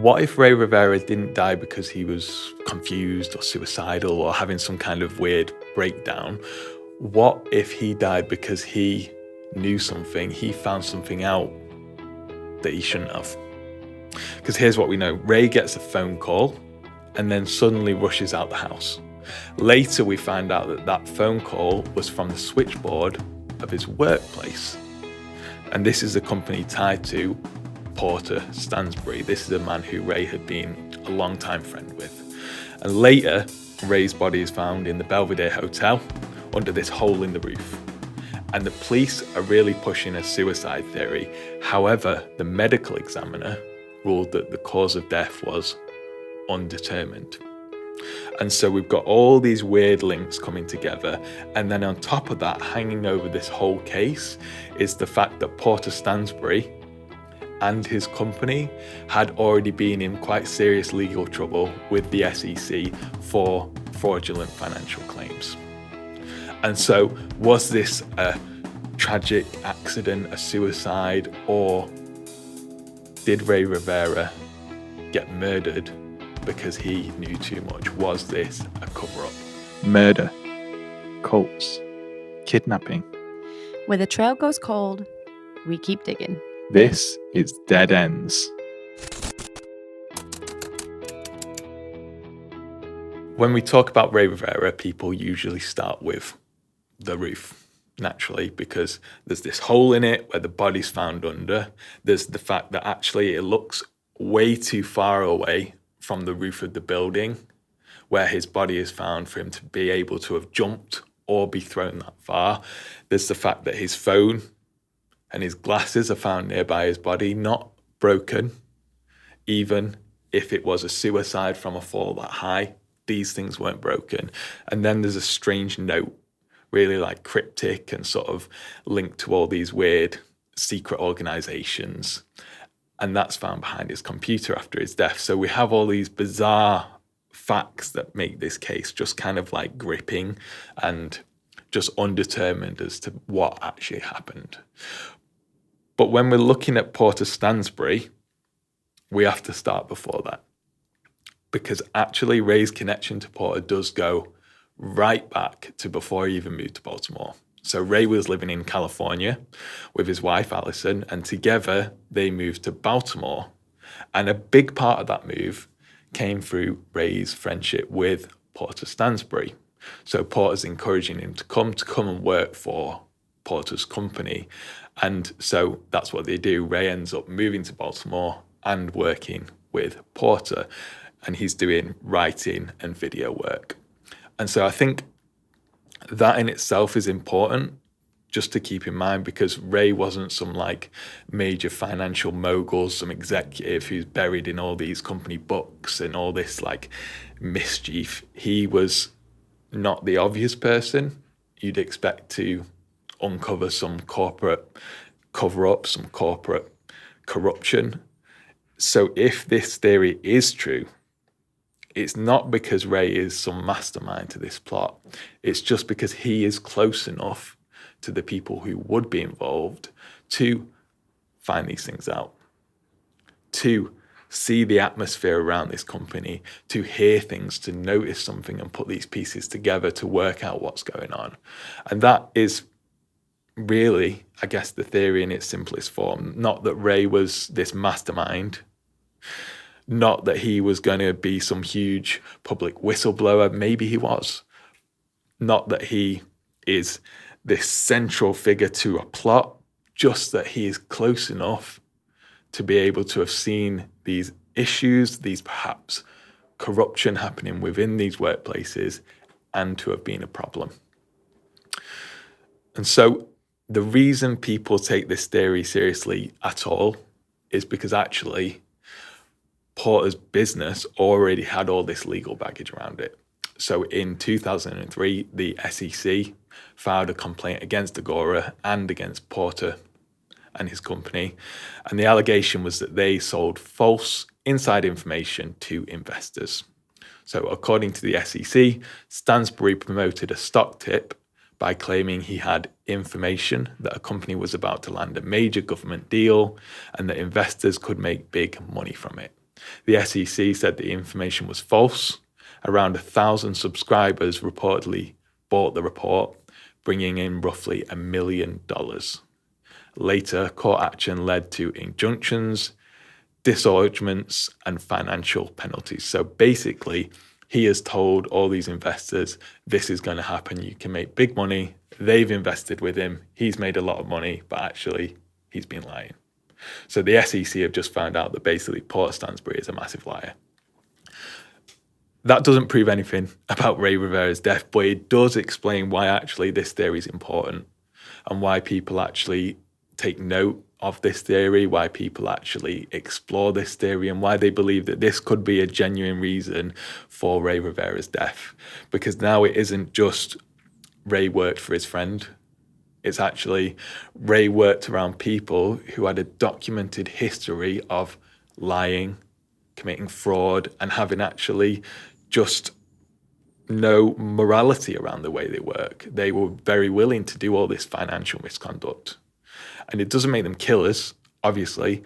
What if Rey Rivera didn't die because he was confused or suicidal or having some kind of weird breakdown? What if he died because he knew something, he found something out that he shouldn't have? Because here's what we know. Rey gets a phone call and then suddenly rushes out the house. Later, we find out that that phone call was from the switchboard of his workplace. And this is a company tied to Porter Stansberry. This is a man who Rey had been a longtime friend with. And later, Rey's body is found in the Belvedere hotel under this hole in the roof. And the police are really pushing a suicide theory. However, the medical examiner ruled that the cause of death was undetermined. And so we've got all these weird links coming together. And then on top of that, hanging over this whole case is the fact that Porter Stansberry and his company had already been in quite serious legal trouble with the SEC for fraudulent financial claims. And so was this a tragic accident, a suicide, or did Rey Rivera get murdered because he knew too much? Was this a cover-up? Murder, cults, kidnapping. Where the trail goes cold, we keep digging. This is Dead Ends. When we talk about Rey Rivera, people usually start with the roof, naturally, because there's this hole in it where the body's found under. There's the fact that actually it looks way too far away from the roof of the building where his body is found for him to be able to have jumped or be thrown that far. There's the fact that his phone and his glasses are found nearby his body, not broken. Even if it was a suicide from a fall that high, these things weren't broken. And then there's a strange note, really like cryptic and sort of linked to all these weird secret organizations. And that's found behind his computer after his death. So we have all these bizarre facts that make this case just kind of like gripping and just undetermined as to what actually happened. But when we're looking at Porter Stansberry, we have to start before that. Because actually Rey's connection to Porter does go right back to before he even moved to Baltimore. So Rey was living in California with his wife, Allison, and together they moved to Baltimore. And a big part of that move came through Rey's friendship with Porter Stansberry. So Porter's encouraging him to come and work for Porter's company. And so that's what they do. Rey ends up moving to Baltimore and working with Porter. And he's doing writing and video work. And so I think that in itself is important just to keep in mind, because Rey wasn't some like major financial mogul, some executive who's buried in all these company books and all this like mischief. He was not the obvious person you'd expect to uncover some corporate cover-up, some corporate corruption. So if this theory is true, it's not because Rey is some mastermind to this plot. It's just because he is close enough to the people who would be involved to find these things out, to see the atmosphere around this company, to hear things, to notice something and put these pieces together to work out what's going on. And that is really, I guess, the theory in its simplest form. Not that Rey was this mastermind, not that he was going to be some huge public whistleblower. Maybe he was. Not that he is this central figure to a plot, just that he is close enough to be able to have seen these issues, these perhaps corruption happening within these workplaces, and to have been a problem. And so the reason people take this theory seriously at all is because actually Porter's business already had all this legal baggage around it. So in 2003, the SEC filed a complaint against Agora and against Porter and his company. And the allegation was that they sold false inside information to investors. So according to the SEC, Stansberry promoted a stock tip by claiming he had information that a company was about to land a major government deal and that investors could make big money from it. The SEC said the information was false. Around 1,000 subscribers reportedly bought the report, bringing in roughly $1 million. Later, court action led to injunctions, disallogements, and financial penalties. So basically, he has told all these investors, this is going to happen. You can make big money. They've invested with him. He's made a lot of money, but actually, he's been lying. So the SEC have just found out that basically Porter Stansberry is a massive liar. That doesn't prove anything about Rey Rivera's death, but it does explain why actually this theory is important and why people actually take note of this theory, why people actually explore this theory, and why they believe that this could be a genuine reason for Rey Rivera's death. Because now it isn't just Rey worked for his friend. It's actually Rey worked around people who had a documented history of lying, committing fraud, and having actually just no morality around the way they work. They were very willing to do all this financial misconduct. And it doesn't make them killers, obviously,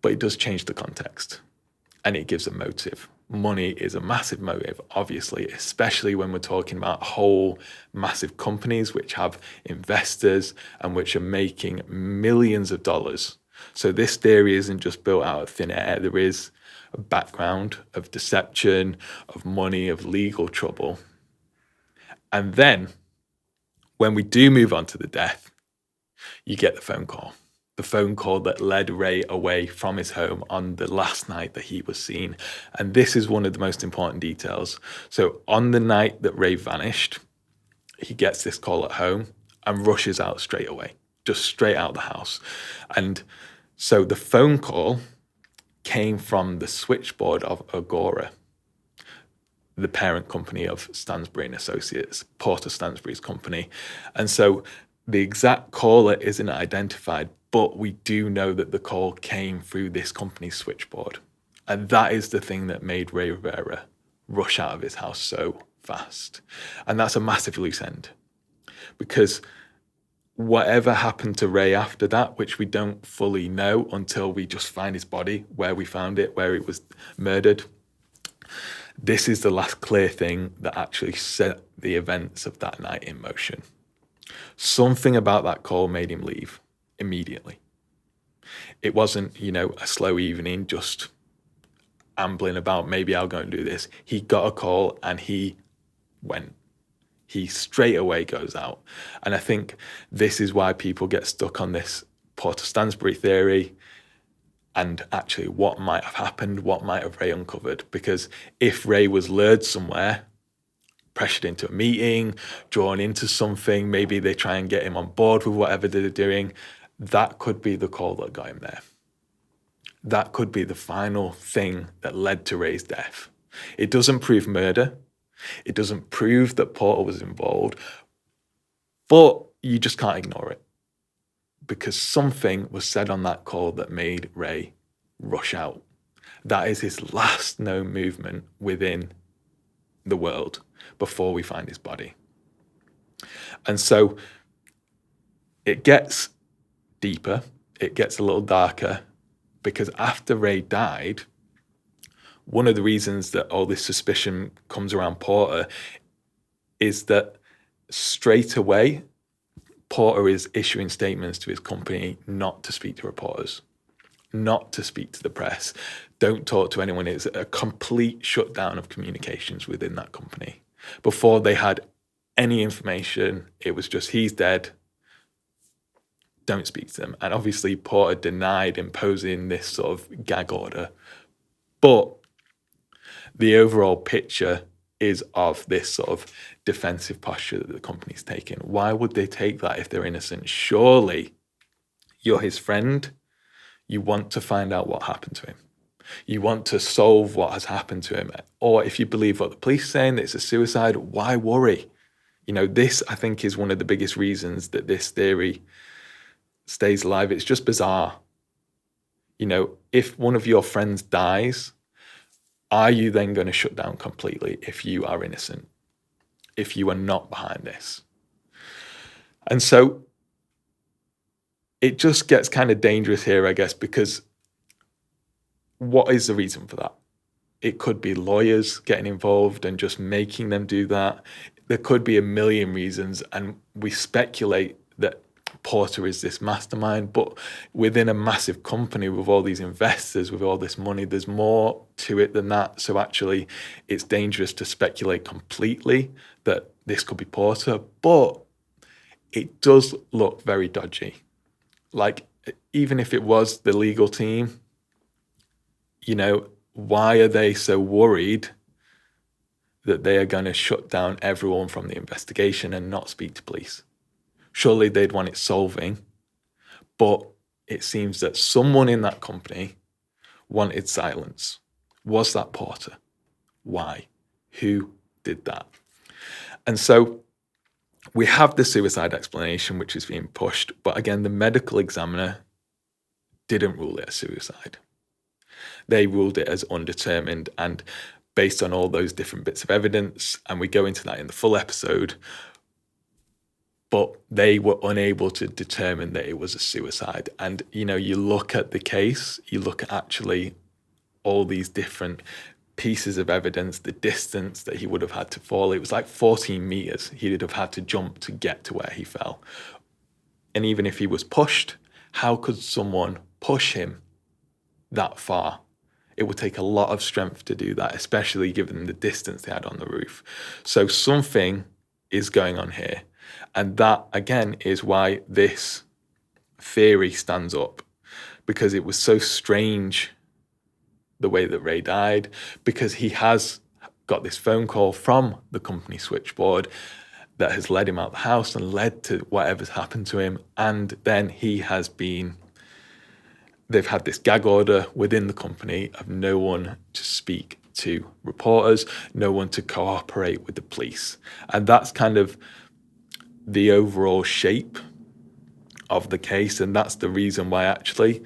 but it does change the context and it gives a motive. Money is a massive motive, obviously, especially when we're talking about whole massive companies which have investors and which are making millions of dollars. So this theory isn't just built out of thin air. There is a background of deception, of money, of legal trouble. And then when we do move on to the death, you get the phone call that led Rey away from his home on the last night that he was seen. And this is one of the most important details. So on the night that Rey vanished, he gets this call at home and rushes out straight away, just straight out the house. And so the phone call came from the switchboard of Agora, the parent company of Stansberry and Associates, Porter Stansberry's company. And so the exact caller isn't identified, but we do know that the call came through this company's switchboard. And that is the thing that made Rey Rivera rush out of his house so fast. And that's a massive loose end, because whatever happened to Rey after that, which we don't fully know until we just find his body, where we found it, where it was murdered, this is the last clear thing that actually set the events of that night in motion. Something about that call made him leave immediately. It wasn't, a slow evening, just ambling about, maybe I'll go and do this. He got a call and he went. He straight away goes out. And I think this is why people get stuck on this Porter Stansberry theory and actually what might have happened, what might have Rey uncovered. Because if Rey was lured somewhere, pressured into a meeting, drawn into something, maybe they try and get him on board with whatever they're doing, that could be the call that got him there. That could be the final thing that led to Rey's death. It doesn't prove murder. It doesn't prove that Porter was involved, but you just can't ignore it because something was said on that call that made Rey rush out. That is his last known movement within the world before we find his body. And so it gets deeper, it gets a little darker, because after Rey died, one of the reasons that all this suspicion comes around Porter is that straight away, Porter is issuing statements to his company not to speak to reporters, not to speak to the press, don't talk to anyone. It's a complete shutdown of communications within that company. Before they had any information, it was just, he's dead, don't speak to them. And obviously Porter denied imposing this sort of gag order. But the overall picture is of this sort of defensive posture that the company's taking. Why would they take that if they're innocent? Surely you're his friend. You want to find out what happened to him. You want to solve what has happened to him. Or if you believe what the police are saying, that it's a suicide, why worry? This, I think, is one of the biggest reasons that this theory stays alive. It's just bizarre. If one of your friends dies, are you then going to shut down completely if you are innocent, if you are not behind this? And so it just gets kind of dangerous here, I guess, because what is the reason for that? It could be lawyers getting involved and just making them do that. There could be a million reasons, and we speculate that Porter is this mastermind, but within a massive company with all these investors, with all this money, there's more to it than that. So actually, it's dangerous to speculate completely that this could be Porter, but it does look very dodgy. Like, even if it was the legal team, why are they so worried that they are going to shut down everyone from the investigation and not speak to police? Surely they'd want it solving, but it seems that someone in that company wanted silence. Was that Porter? Why? Who did that? And so we have the suicide explanation, which is being pushed, but again, the medical examiner didn't rule it a suicide. They ruled it as undetermined, and based on all those different bits of evidence, and we go into that in the full episode, but they were unable to determine that it was a suicide. And, you look at the case, you look at actually all these different pieces of evidence, the distance that he would have had to fall. It was like 14 meters he would have had to jump to get to where he fell. And even if he was pushed, how could someone push him that far? It would take a lot of strength to do that, especially given the distance they had on the roof. So something is going on here. And that, again, is why this theory stands up, because it was so strange the way that Rey died, because he has got this phone call from the company switchboard that has led him out the house and led to whatever's happened to him. And then they've had this gag order within the company of no one to speak to reporters, no one to cooperate with the police. And that's kind of the overall shape of the case. And that's the reason why actually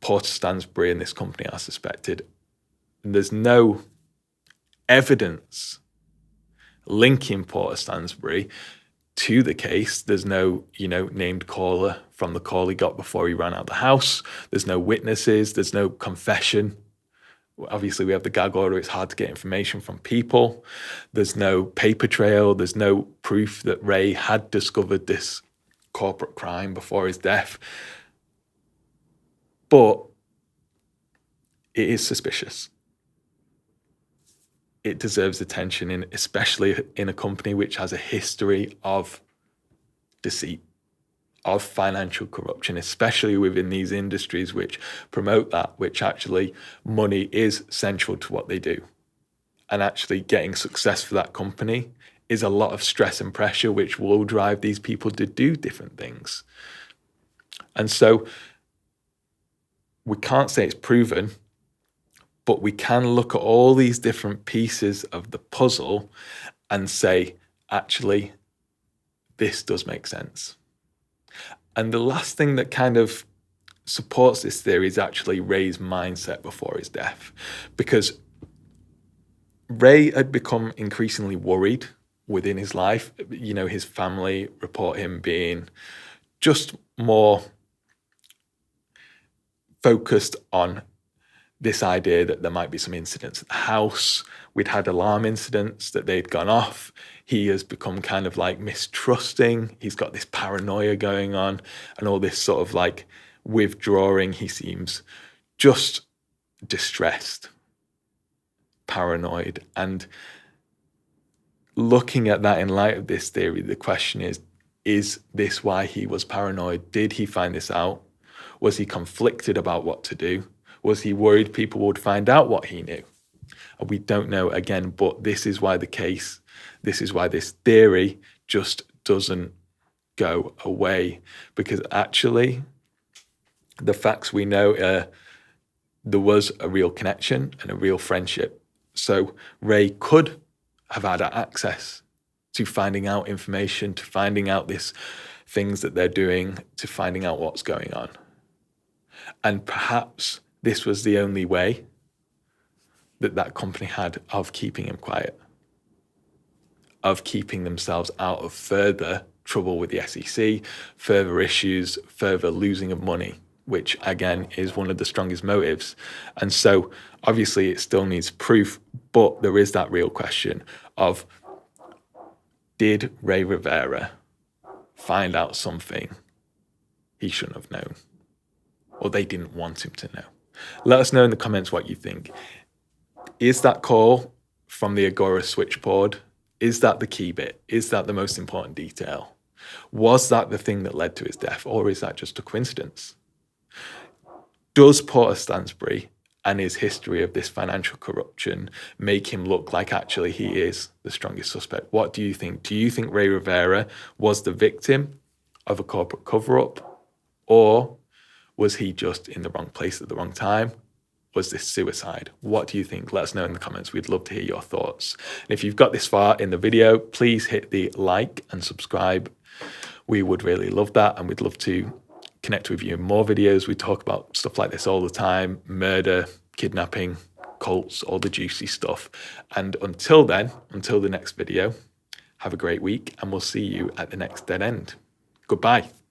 Porter Stansberry and this company are suspected. And there's no evidence linking Porter Stansberry to the case. There's no, named caller from the call he got before he ran out the house. There's no witnesses. There's no confession. Obviously, we have the gag order. It's hard to get information from people. There's no paper trail. There's no proof that Rey had discovered this corporate crime before his death. But it is suspicious. It deserves attention, especially in a company which has a history of deceit, of financial corruption, especially within these industries which promote that, which actually money is central to what they do. And actually getting success for that company is a lot of stress and pressure, which will drive these people to do different things. And so we can't say it's proven, but we can look at all these different pieces of the puzzle and say, actually, this does make sense. And the last thing that kind of supports this theory is actually Rey's mindset before his death. Because Rey had become increasingly worried within his life. His family report him being just more focused on this idea that there might be some incidents at the house. We'd had alarm incidents that they'd gone off. He has become kind of like mistrusting. He's got this paranoia going on and all this sort of like withdrawing. He seems just distressed, paranoid. And looking at that in light of this theory, the question is this why he was paranoid? Did he find this out? Was he conflicted about what to do? Was he worried people would find out what he knew? And we don't know again, but this is why this is why this theory just doesn't go away. Because actually, the facts we know there was a real connection and a real friendship. So Rey could have had access to finding out information, to finding out these things that they're doing, to finding out what's going on. And perhaps this was the only way that company had of keeping him quiet, of keeping themselves out of further trouble with the SEC, further issues, further losing of money. which again is one of the strongest motives. And so obviously it still needs proof, but there is that real question of, did Rey Rivera find out something he shouldn't have known, or they didn't want him to know? Let us know in the comments what you think. Is that call from the Agora switchboard, is that the key bit? Is that the most important detail? Was that the thing that led to his death, or is that just a coincidence? Does Porter Stansberry and his history of this financial corruption make him look like actually he is the strongest suspect? What do you think? Do you think Rey Rivera was the victim of a corporate cover-up, or was he just in the wrong place at the wrong time? Was this suicide? What do you think? Let us know in the comments. We'd love to hear your thoughts. And if you've got this far in the video, please hit the like and subscribe. We would really love that, and we'd love to connect with you in more videos. We talk about stuff like this all the time: murder, kidnapping, cults, all the juicy stuff. And until then, until the next video, have a great week, and we'll see you at the next dead end. Goodbye.